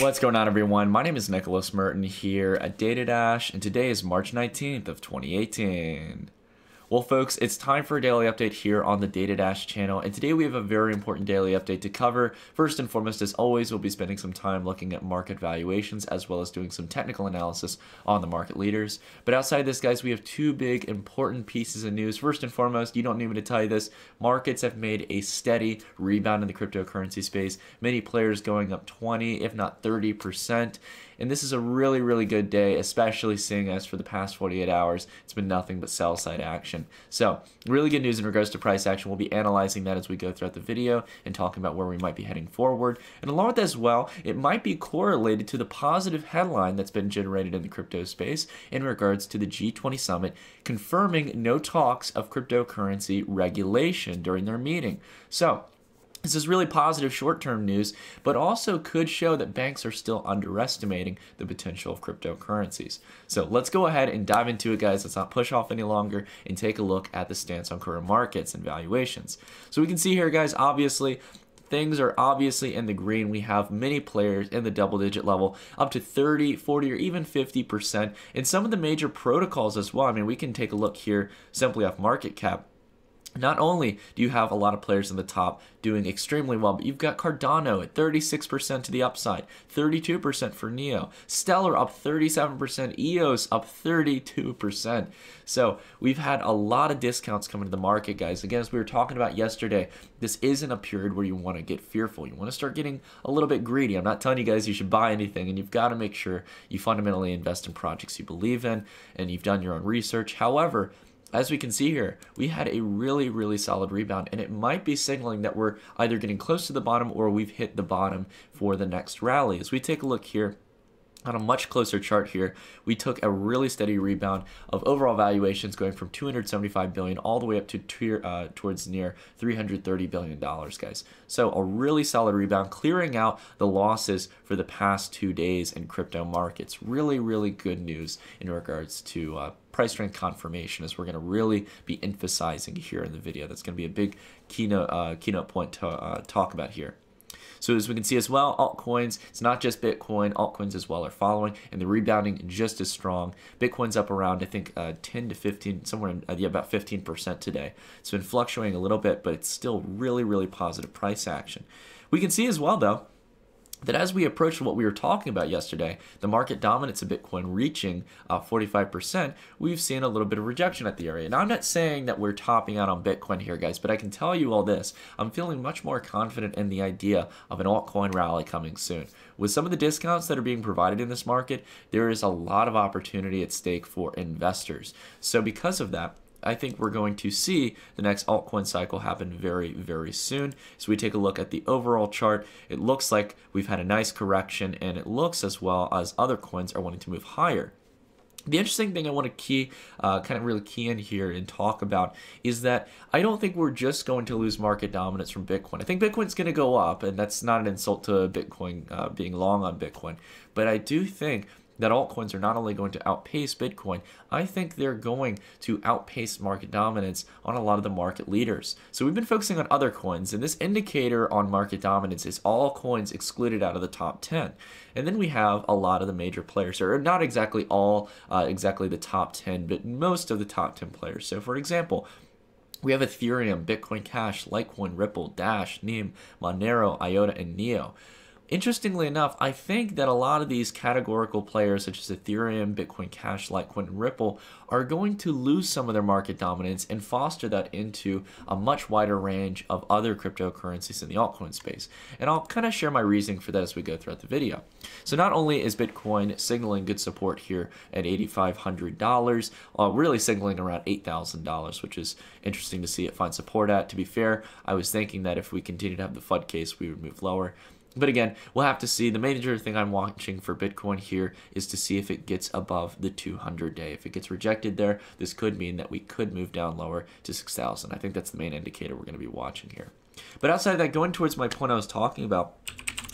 What's going on, everyone? My name is Nicholas Merton here at DataDash, and today is March 19th of 2018. Well, folks, it's time for a daily update here on the DataDash channel, and today we have a very important daily update to cover. First and foremost, as always, we'll be spending some time looking at market valuations as well as doing some technical analysis on the market leaders. But outside of this, guys, we have two big important pieces of news. First and foremost, you don't need me to tell you this, markets have made a steady rebound in the cryptocurrency space. Many players going up 20, if not 30%. And this is a really, really good day, especially seeing as for the past 48 hours, it's been nothing but sell side action. So really good news in regards to price action. We'll be analyzing that as we go throughout the video and talking about where we might be heading forward. And along with that as well, it might be correlated to the positive headline that's been generated in the crypto space in regards to the G-20 summit, confirming no talks of cryptocurrency regulation during their meeting. So this is really positive short-term news, but also could show that banks are still underestimating the potential of cryptocurrencies. So let's go ahead and dive into it, guys. Let's not push off any longer and take a look at the stance on current markets and valuations. So we can see here, guys, obviously, things are obviously in the green. We have many players in the double-digit level, up to 30, 40, or even 50%. And some of the major protocols as well. I mean, we can take a look here simply off market cap. Not only do you have a lot of players in the top doing extremely well, but you've got Cardano at 36% to the upside, 32% for Neo, Stellar up 37%, EOS up 32%. So we've had a lot of discounts coming to the market, guys. Again, as we were talking about yesterday, this isn't a period where you want to get fearful. You want to start getting a little bit greedy. I'm not telling you guys you should buy anything, and you've got to make sure you fundamentally invest in projects you believe in and you've done your own research. However, as we can see here, we had a really, really solid rebound, and it might be signaling that we're either getting close to the bottom or we've hit the bottom for the next rally. As we take a look here, on a much closer chart here, we took a really steady rebound of overall valuations going from $275 billion all the way up to towards near $330 billion, guys. So a really solid rebound, clearing out the losses for the past 2 days in crypto markets. Really, really good news in regards to price strength confirmation, as we're going to really be emphasizing here in the video. That's going to be a big keynote point to talk about here. So as we can see as well, altcoins, it's not just Bitcoin, altcoins as well are following, and the rebounding just as strong. Bitcoin's up around, I think, 10 to 15, somewhere in, about 15% today. It's been fluctuating a little bit, but it's still really, really positive price action. We can see as well, though, that as we approach what we were talking about yesterday, the market dominance of Bitcoin reaching 45%, we've seen a little bit of rejection at the area. Now, I'm not saying that we're topping out on Bitcoin here, guys, but I can tell you all this. I'm feeling much more confident in the idea of an altcoin rally coming soon. With some of the discounts that are being provided in this market, there is a lot of opportunity at stake for investors. So because of that, I think we're going to see the next altcoin cycle happen very, very soon. So we take a look at the overall chart. It looks like we've had a nice correction, and it looks as well as other coins are wanting to move higher. The interesting thing I want to kind of really key in here and talk about is that I don't think we're just going to lose market dominance from Bitcoin. I think Bitcoin's going to go up, and that's not an insult to Bitcoin being long on Bitcoin, but I do think that altcoins are not only going to outpace Bitcoin, I think they're going to outpace market dominance on a lot of the market leaders. So we've been focusing on other coins, and this indicator on market dominance is all coins excluded out of the top 10. And then we have a lot of the major players, or not exactly all exactly the top 10, but most of the top 10 players. So for example, we have Ethereum, Bitcoin Cash, Litecoin, Ripple, Dash, Neem, Monero, IOTA, and Neo. Interestingly enough, I think that a lot of these categorical players such as Ethereum, Bitcoin Cash, Litecoin, and Ripple are going to lose some of their market dominance and foster that into a much wider range of other cryptocurrencies in the altcoin space. And I'll kind of share my reasoning for that as we go throughout the video. So not only is Bitcoin signaling good support here at $8,500, really signaling around $8,000, which is interesting to see it find support at. To be fair, I was thinking that if we continue to have the FUD case, we would move lower. But again, we'll have to see. The major thing I'm watching for Bitcoin here is to see if it gets above the 200-day. If it gets rejected there, this could mean that we could move down lower to 6,000. I think that's the main indicator we're going to be watching here. But outside of that, going towards my point I was talking about,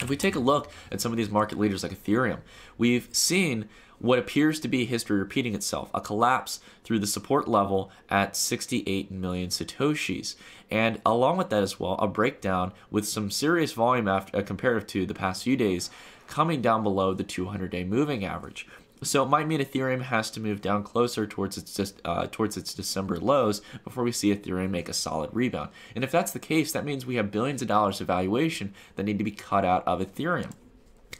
if we take a look at some of these market leaders like Ethereum, we've seen what appears to be history repeating itself, a collapse through the support level at 68 million Satoshis. And along with that as well, a breakdown with some serious volume after comparative to the past few days, coming down below the 200-day moving average. So it might mean Ethereum has to move down closer towards its December lows before we see Ethereum make a solid rebound. And if that's the case, that means we have billions of dollars of valuation that need to be cut out of Ethereum.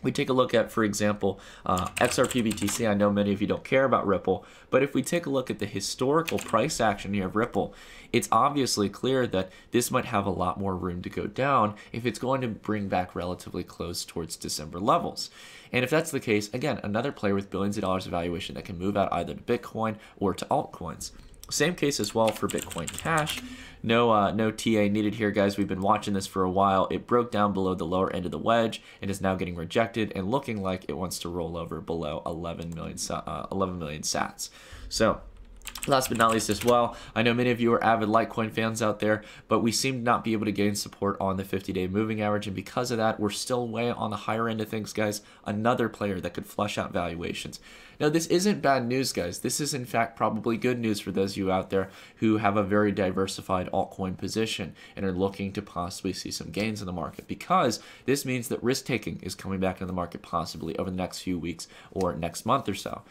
We take a look at, for example, XRP-BTC. I know many of you don't care about Ripple, but if we take a look at the historical price action here of Ripple, it's obviously clear that this might have a lot more room to go down if it's going to bring back relatively close towards December levels. And if that's the case, again, another player with billions of dollars of valuation that can move out either to Bitcoin or to altcoins. Same case as well for Bitcoin Cash. No TA needed here, guys. We've been watching this for a while. It broke down below the lower end of the wedge and is now getting rejected and looking like it wants to roll over below 11 million sats. So last but not least as well, I know many of you are avid Litecoin fans out there, but we seem to not be able to gain support on the 50-day moving average, and because of that, we're still way on the higher end of things, guys. Another player that could flush out valuations. Now, this isn't bad news, guys. This is, in fact, probably good news for those of you out there who have a very diversified altcoin position and are looking to possibly see some gains in the market, because this means that risk-taking is coming back into the market possibly over the next few weeks or next month or so.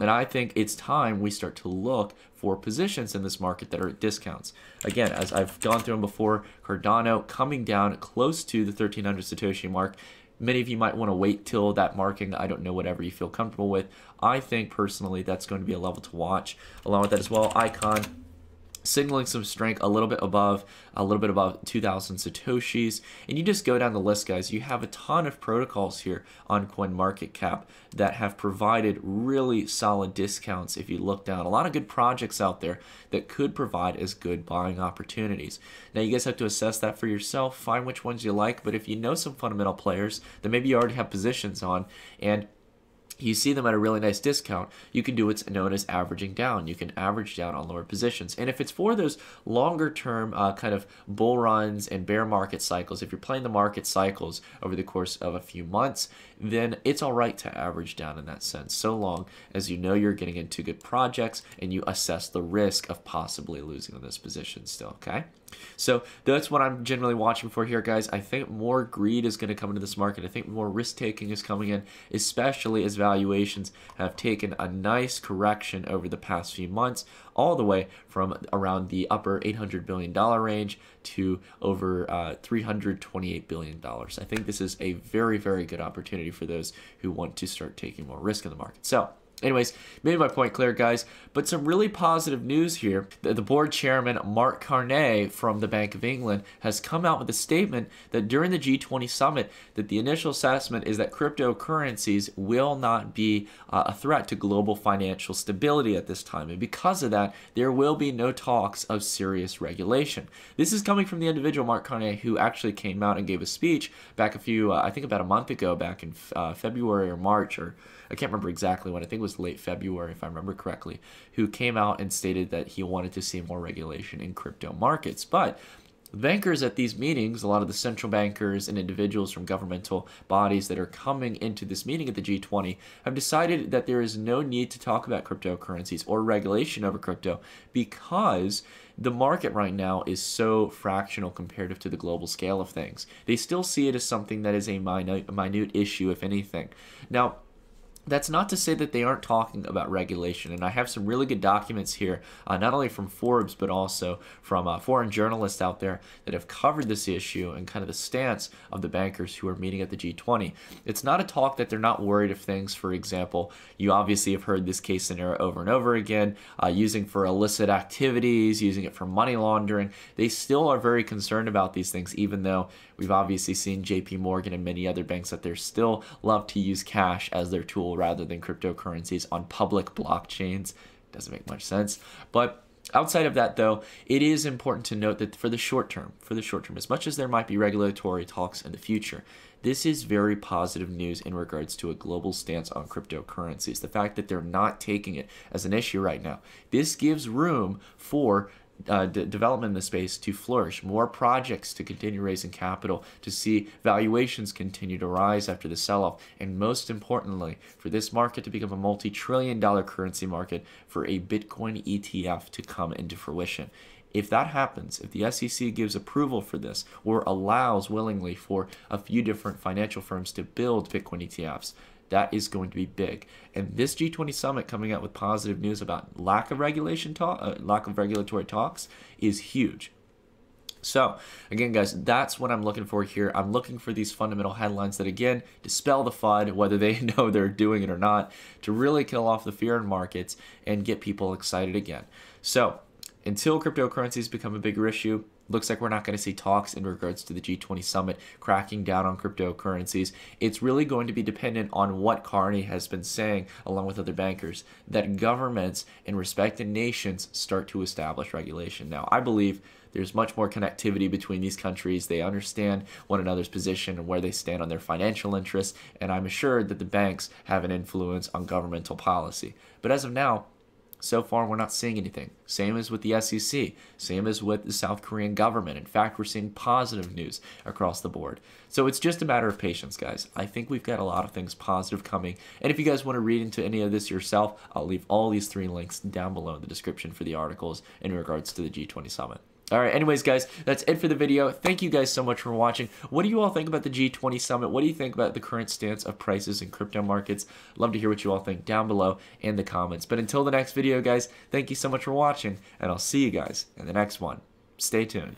And I think it's time we start to look for positions in this market that are at discounts. Again, as I've gone through them before, Cardano coming down close to the 1300 Satoshi mark. Many of you might want to wait till that marking. I don't know, whatever you feel comfortable with. I think personally that's going to be a level to watch. Along with that as well, Icon signaling some strength a little bit above 2,000 Satoshis. And you just go down the list, guys. You have a ton of protocols here on CoinMarketCap that have provided really solid discounts. If you look down, a lot of good projects out there that could provide as good buying opportunities. Now, you guys have to assess that for yourself, find which ones you like. But if you know some fundamental players that maybe you already have positions on, and you see them at a really nice discount, you can do what's known as averaging down. You can average down on lower positions. And if it's for those longer term kind of bull runs and bear market cycles, if you're playing the market cycles over the course of a few months, then it's all right to average down in that sense, so long as you know you're getting into good projects and you assess the risk of possibly losing on this position still, okay? So that's what I'm generally watching for here, guys. I think more greed is going to come into this market. I think more risk-taking is coming in, especially as valuations have taken a nice correction over the past few months, all the way from around the upper $800 billion range to over $328 billion. I think this is a very, very good opportunity for those who want to start taking more risk in the market. So anyways, made my point clear, guys, but some really positive news here. The board chairman, Mark Carney from the Bank of England, has come out with a statement that during the G20 summit, that the initial assessment is that cryptocurrencies will not be a threat to global financial stability at this time. And because of that, there will be no talks of serious regulation. This is coming from the individual, Mark Carney, who actually came out and gave a speech back I think about a month ago, back in February or March, or I can't remember exactly when. I think it was late February, if I remember correctly, who came out and stated that he wanted to see more regulation in crypto markets. But bankers at these meetings, a lot of the central bankers and individuals from governmental bodies that are coming into this meeting at the G20 have decided that there is no need to talk about cryptocurrencies or regulation over crypto, because the market right now is so fractional comparative to the global scale of things. They still see it as something that is a minute issue, if anything. Now, that's not to say that they aren't talking about regulation, and I have some really good documents here, not only from Forbes, but also from foreign journalists out there that have covered this issue and kind of the stance of the bankers who are meeting at the G20. It's not a talk that they're not worried of things. For example, you obviously have heard this case scenario over and over again, using for illicit activities, using it for money laundering. They still are very concerned about these things, even though we've obviously seen JP Morgan and many other banks that they still love to use cash as their tool rather than cryptocurrencies on public blockchains. Doesn't make much sense. But outside of that, though, it is important to note that for the short term, as much as there might be regulatory talks in the future, this is very positive news in regards to a global stance on cryptocurrencies. The fact that they're not taking it as an issue right now, this gives room for development in the space to flourish, more projects to continue raising capital, to see valuations continue to rise after the sell-off, and most importantly, for this market to become a multi-trillion-dollar currency market, for a Bitcoin ETF to come into fruition. If that happens, if the SEC gives approval for this or allows willingly for a few different financial firms to build Bitcoin ETFs, that is going to be big. And this G20 summit coming out with positive news about lack of regulatory talks is huge. So again, guys, that's what I'm looking for here. I'm looking for these fundamental headlines that, again, dispel the FUD, whether they know they're doing it or not, to really kill off the fear in markets and get people excited again. So until cryptocurrencies become a bigger issue, looks like we're not going to see talks in regards to the G20 summit cracking down on cryptocurrencies. It's really going to be dependent on what Carney has been saying, along with other bankers, that governments and respected nations start to establish regulation. Now, I believe there's much more connectivity between these countries. They understand one another's position and where they stand on their financial interests, and I'm assured that the banks have an influence on governmental policy. But as of now, so far, we're not seeing anything. Same as with the SEC. Same as with the South Korean government. In fact, we're seeing positive news across the board. So it's just a matter of patience, guys. I think we've got a lot of things positive coming. And if you guys want to read into any of this yourself, I'll leave all these 3 links down below in the description for the articles in regards to the G20 summit. All right, anyways, guys, that's it for the video. Thank you guys so much for watching. What do you all think about the G20 summit? What do you think about the current stance of prices in crypto markets? Love to hear what you all think down below in the comments. But until the next video, guys, thank you so much for watching, and I'll see you guys in the next one. Stay tuned.